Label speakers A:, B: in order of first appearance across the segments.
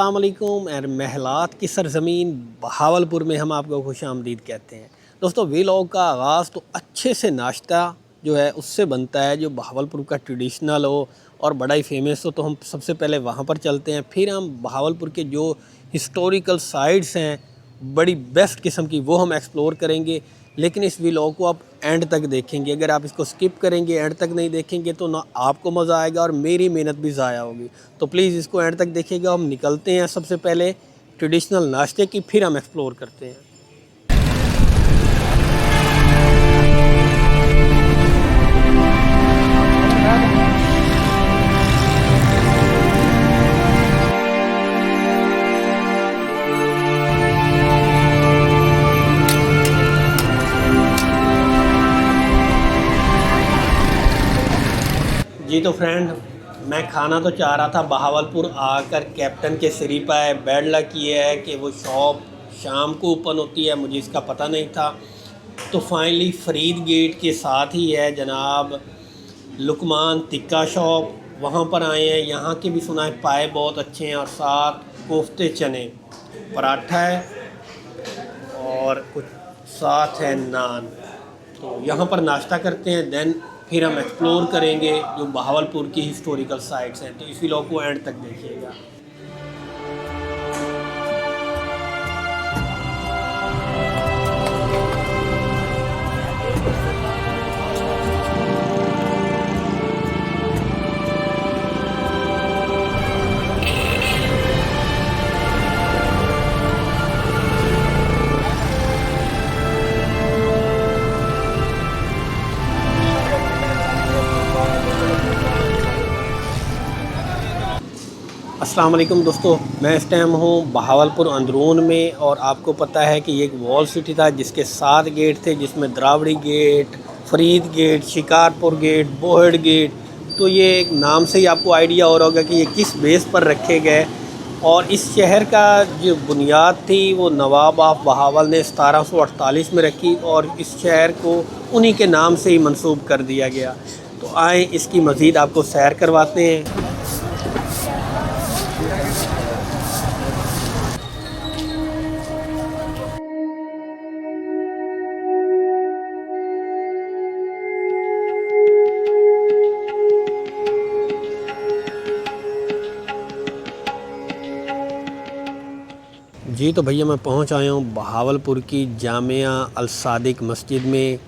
A: अस्सलाम वालेकुम और महलात की सरज़मीन बहावलपुर में हम आपको खुशामदीद कहते हैं। दोस्तों व्लॉग का आगाज़ तो अच्छे से नाश्ता जो है उससे बनता है जो बहावलपुर का ट्रेडिशनल हो और बड़ा ही फेमस हो। तो हम सबसे पहले वहाँ पर चलते हैं, फिर हम बहावलपुर के जो हिस्टोरिकल साइट्स हैं बड़ी बेस्ट किस्म की वो हम एक्सप्लोर करेंगे। लेकिन इस व्लॉग को आप एंड तक देखेंगे, अगर आप इसको स्किप करेंगे एंड तक नहीं देखेंगे तो ना आपको मज़ा आएगा और मेरी मेहनत भी ज़ाया होगी। तो प्लीज़ इसको एंड तक देखिएगा। हम निकलते हैं सबसे पहले ट्रेडिशनल नाश्ते की, फिर हम एक्सप्लोर करते हैं। जी तो फ्रेंड, मैं खाना तो चाह रहा था, बहावलपुर आकर कैप्टन के सिरी पर बैड लक ये है कि वो शॉप शाम को ओपन होती है, मुझे इसका पता नहीं था। तो फाइनली फरीद गेट के साथ ही है जनाब लुकमान तिक्का शॉप, वहाँ पर आए हैं। यहाँ के भी सुना है पाए बहुत अच्छे हैं और साथ कोफ्ते चने पराठा है और कुछ साथ है नान। तो यहाँ पर नाश्ता करते हैं, देन फिर हम एक्सप्लोर करेंगे जो बहावलपुर की हिस्टोरिकल साइट्स हैं। तो इसी व्लॉग को एंड तक देखिएगा। अस्सलाम वालेकुम दोस्तों, मैं इस टाइम हूँ बहावलपुर अंदरून में और आपको पता है कि ये एक वॉल सिटी था जिसके 7 गेट थे, जिसमें Dravadi gate, Farid gate, Shikarpur gate, Bohar gate. तो ये एक नाम से ही आपको आइडिया हो रहा होगा कि ये किस बेस पर रखे गए। और इस शहर का जो बुनियाद थी वो नवाब ऑफ बहावल ने 1748 में रखी और इस शहर को उन्हीं के नाम से ही मंसूब कर दिया गया। तो आए इसकी मज़ीद आपको सैर करवाते हैं। जी तो भैया मैं पहुंच आया हूं बहावलपुर की जामिया अल सादिक मस्जिद में,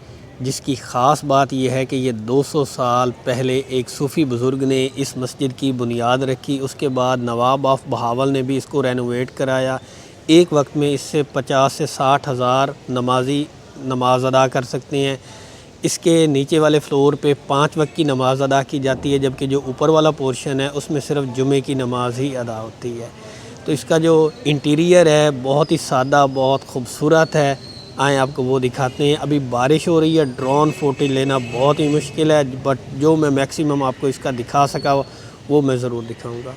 A: जिसकी ख़ास बात यह है कि ये 200 साल पहले एक सूफ़ी बुज़ुर्ग ने इस मस्जिद की बुनियाद रखी। उसके बाद नवाब ऑफ बहावल ने भी इसको रेनोवेट कराया। एक वक्त में इससे 50 से 60 हज़ार नमाजी नमाज अदा कर सकते हैं। इसके नीचे वाले फ्लोर पे 5 वक्त की नमाज़ अदा की जाती है, जबकि जो ऊपर वाला पोर्शन है उसमें सिर्फ जुमे की नमाज ही अदा होती है। तो इसका जो इंटीरियर है बहुत ही सादा, बहुत खूबसूरत है। आए आपको वो दिखाते हैं। अभी बारिश हो रही है, ड्रोन फोटो लेना बहुत ही मुश्किल है, बट जो मैं मैक्सिमम आपको इसका दिखा सका वो मैं ज़रूर दिखाऊंगा।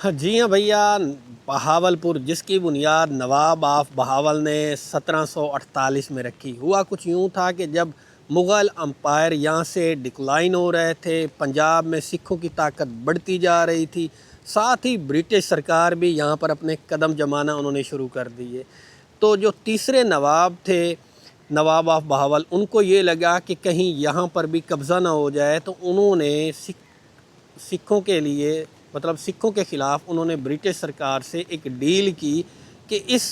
A: हाँ जी हाँ भैया, बहावलपुर जिसकी बुनियाद नवाब ऑफ बहावल ने 1748 में रखी। हुआ कुछ यूँ था कि जब मुग़ल अम्पायर यहाँ से डिक्लाइन हो रहे थे, पंजाब में सिखों की ताकत बढ़ती जा रही थी, साथ ही ब्रिटिश सरकार भी यहाँ पर अपने कदम जमाना उन्होंने शुरू कर दिए। तो जो तीसरे नवाब थे, नवाब ऑफ बहावल, उनको ये लगा कि कहीं यहाँ पर भी कब्ज़ा ना हो जाए, तो उन्होंने सिखों के लिए मतलब सिखों के ख़िलाफ़ उन्होंने ब्रिटिश सरकार से एक डील की कि इस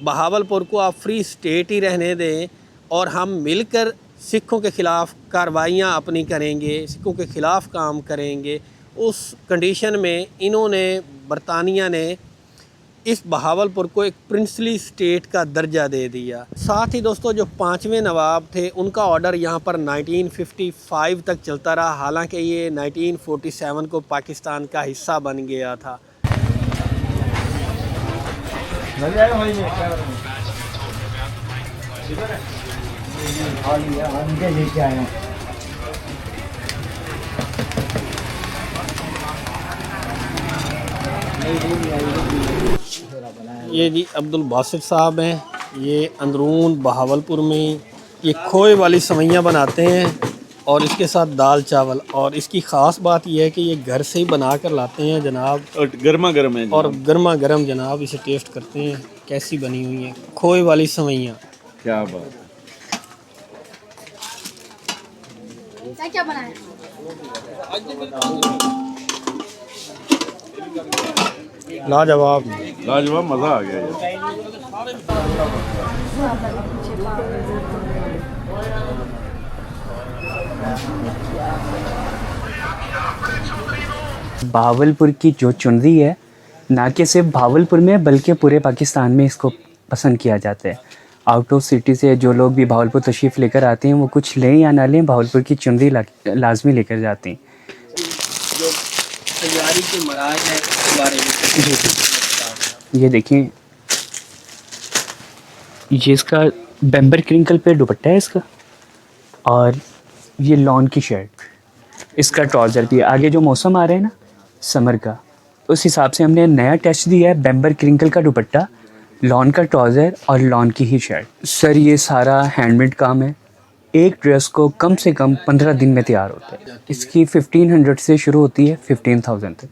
A: बहावलपुर को आप फ्री स्टेट ही रहने दें और हम मिलकर सिखों के ख़िलाफ़ कार्रवाइयाँ अपनी करेंगे, सिखों के ख़िलाफ़ काम करेंगे। उस कंडीशन में इन्होंने बरतानिया ने इस बहावलपुर को एक प्रिंसली स्टेट का दर्जा दे दिया। साथ ही दोस्तों जो 5वें नवाब थे उनका ऑर्डर यहाँ पर 1955 तक चलता रहा, हालांकि ये 1947 को पाकिस्तान का हिस्सा बन गया था। ये जी अब्दुल बासित साहब हैं, ये अंदरून बहावलपुर में ये खोए वाली सवैयाँ बनाते हैं और इसके साथ दाल चावल। और इसकी ख़ास बात यह है कि ये घर से ही बना कर लाते हैं जनाब,
B: और गर्मा गर्म है
A: और गर्मा गर्म जनाब इसे टेस्ट करते हैं कैसी बनी हुई है खोए वाली सवैयाँ।
B: क्या बात है।
C: क्या बनाया?
A: लाजवाब
B: लाजवाब, मज़ा आ गया यार।
D: बहावलपुर की जो चुनरी है, ना कि सिर्फ भावलपुर में बल्कि पूरे पाकिस्तान में इसको पसंद किया जाता है। आउट ऑफ सिटी से जो लोग भी भावलपुर तशरीफ़ लेकर आते हैं, वो कुछ लें या ना लें, भावलपुर की चुनरी लाजमी लेकर जाते हैं।
A: जो तैयारी के मराहल हैं उसके बारे में
D: ये देखिए, ये इसका बेम्बर क्रिंकल पे दुपट्टा है इसका, और ये लॉन की शर्ट, इसका ट्राउज़र भी है। आगे जो मौसम आ रहा है ना समर का, उस हिसाब से हमने नया टच दिया है, बेम्बर क्रिंकल का दुपट्टा, लॉन का ट्राउज़र और लॉन की ही शर्ट। सर ये सारा हैंडमेड काम है। एक ड्रेस को कम से कम 15 दिन में तैयार होता है। इसकी 1500 से शुरू होती है 15,000 तक।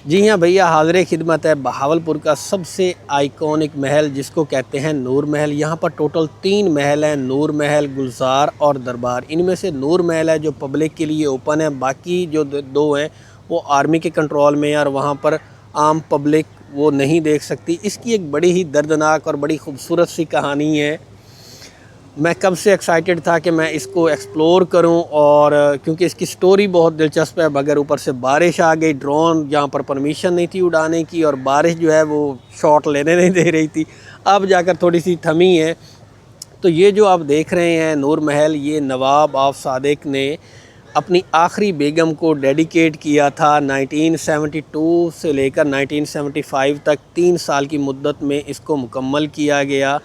A: जी हाँ भैया, हाज़िर खिदमत है बहावलपुर का सबसे आइकॉनिक महल जिसको कहते हैं नूर महल। यहाँ पर टोटल 3 महल हैं, नूर महल, गुलजार और दरबार। इनमें से नूर महल है जो पब्लिक के लिए ओपन है, बाकी जो 2 हैं वो आर्मी के कंट्रोल में है और वहाँ पर आम पब्लिक वो नहीं देख सकती। इसकी एक बड़ी ही दर्दनाक और बड़ी खूबसूरत सी कहानी है। मैं कब से एक्साइटेड था कि मैं इसको एक्सप्लोर करूं, और क्योंकि इसकी स्टोरी बहुत दिलचस्प है। मगर ऊपर से बारिश आ गई, ड्रोन जहां पर परमिशन नहीं थी उड़ाने की, और बारिश जो है वो शॉट लेने नहीं दे रही थी, अब जाकर थोड़ी सी थमी है। तो ये जो आप देख रहे हैं नूर महल, ये नवाब ऑफ सादिक ने अपनी आखिरी बेगम को डेडिकेट किया था। 1972 से लेकर 1975 तक 3 साल की मुद्दत में इसको मुकम्मल किया गया।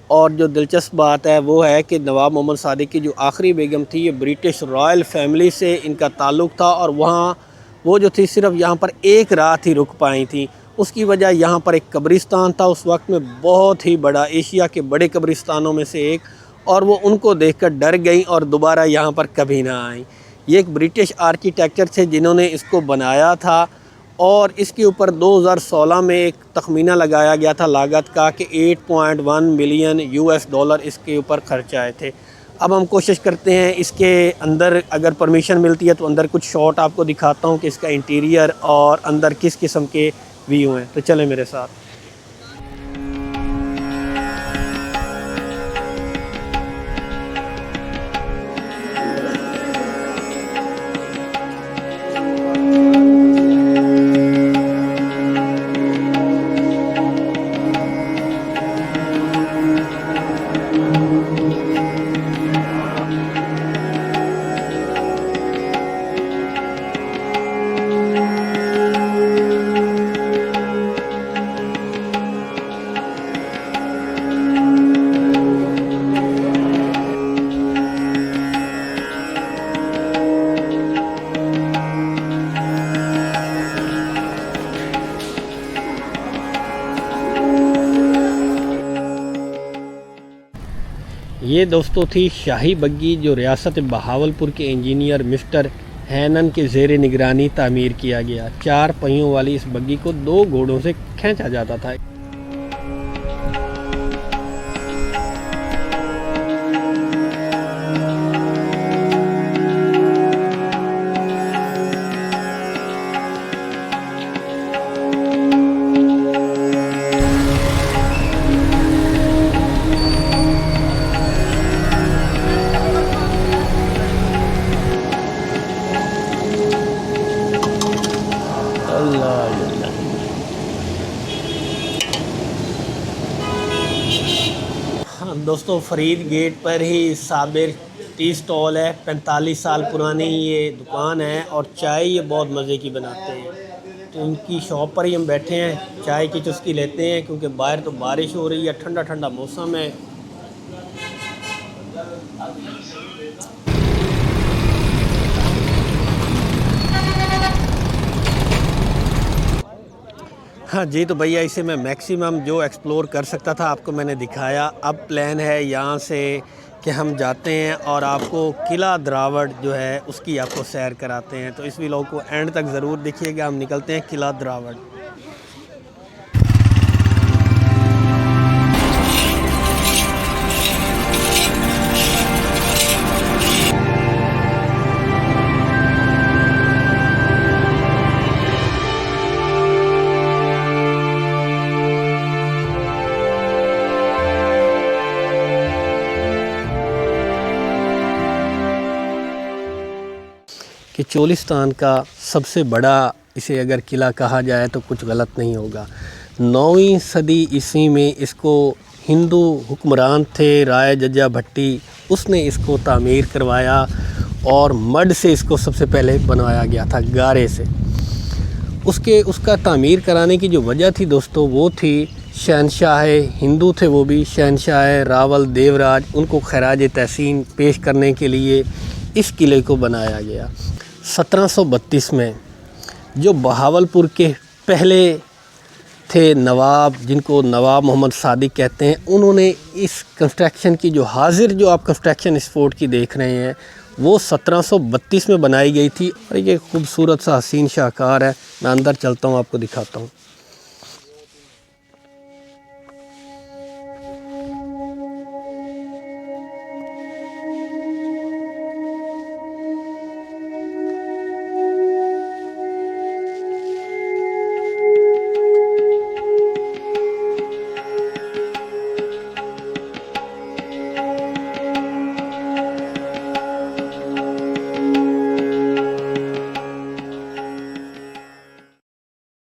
A: और जो दिलचस्प बात है वो है कि नवाब मोहम्मद सादिक की जो आखिरी बेगम थी, ये ब्रिटिश रॉयल फैमिली से इनका ताल्लुक़ था, और वहाँ वो जो थी सिर्फ यहाँ पर एक रात ही रुक पाई थी। उसकी वजह यहाँ पर एक कब्रिस्तान था उस वक्त में, बहुत ही बड़ा, एशिया के बड़े कब्रिस्तानों में से एक, और वो उनको देखकर डर गई और दोबारा यहाँ पर कभी ना आई। ये एक ब्रिटिश आर्किटेक्चर थे जिन्होंने इसको बनाया था, और इसके ऊपर 2016 में एक तखमीना लगाया गया था लागत का कि 8.1 मिलियन US$ इसके ऊपर खर्च आए थे। अब हम कोशिश करते हैं इसके अंदर, अगर परमिशन मिलती है तो अंदर कुछ शॉट आपको दिखाता हूं कि इसका इंटीरियर और अंदर किस किस्म के व्यू हैं। तो चलें मेरे साथ। ये दोस्तों थी शाही बग्गी जो रियासत बहावलपुर के इंजीनियर मिस्टर हैनन के ज़ेर निगरानी तामीर किया गया। 4 पहियों वाली इस बग्गी को 2 घोड़ों से खींचा जाता था। हाँ दोस्तों, फरीद गेट पर ही साबिर टी स्टॉल है। 45 साल पुरानी ये दुकान है और चाय ये बहुत मज़े की बनाते हैं। तो इनकी शॉप पर ही हम बैठे हैं, चाय की चुस्की लेते हैं क्योंकि बाहर तो बारिश हो रही है, ठंडा ठंडा मौसम है। हाँ जी, तो भैया इसे मैं मैक्सिमम जो एक्सप्लोर कर सकता था आपको मैंने दिखाया। अब प्लान है यहाँ से कि हम जाते हैं और आपको किला द्रावड़ जो है उसकी आपको सैर कराते हैं। तो इस व्लॉग को एंड तक ज़रूर देखिएगा। हम निकलते हैं किला द्रावड़। कि चोलिस्तान का सबसे बड़ा इसे अगर किला कहा जाए तो कुछ गलत नहीं होगा। 9वीं सदी ईस्वी में इसको हिंदू हुक्मरान थे राय जज्जा भट्टी, उसने इसको तामीर करवाया और मड से इसको सबसे पहले बनवाया गया था, गारे से। उसका तामीर कराने की जो वजह थी दोस्तों वो थी शहनशाह हिंदू थे, वो भी शहनशाह रावल देवराज, उनको खराज तहसीन पेश करने के लिए इस किले को बनाया गया। 1732 में जो बहावलपुर के पहले थे नवाब, जिनको नवाब मोहम्मद सादिक कहते हैं, उन्होंने इस कंस्ट्रक्शन की जो आप कंस्ट्रक्शन इस फोर्ट की देख रहे हैं वो 1732 में बनाई गई थी। और ये खूबसूरत सा हसीन शाहकार है। मैं अंदर चलता हूँ, आपको दिखाता हूँ।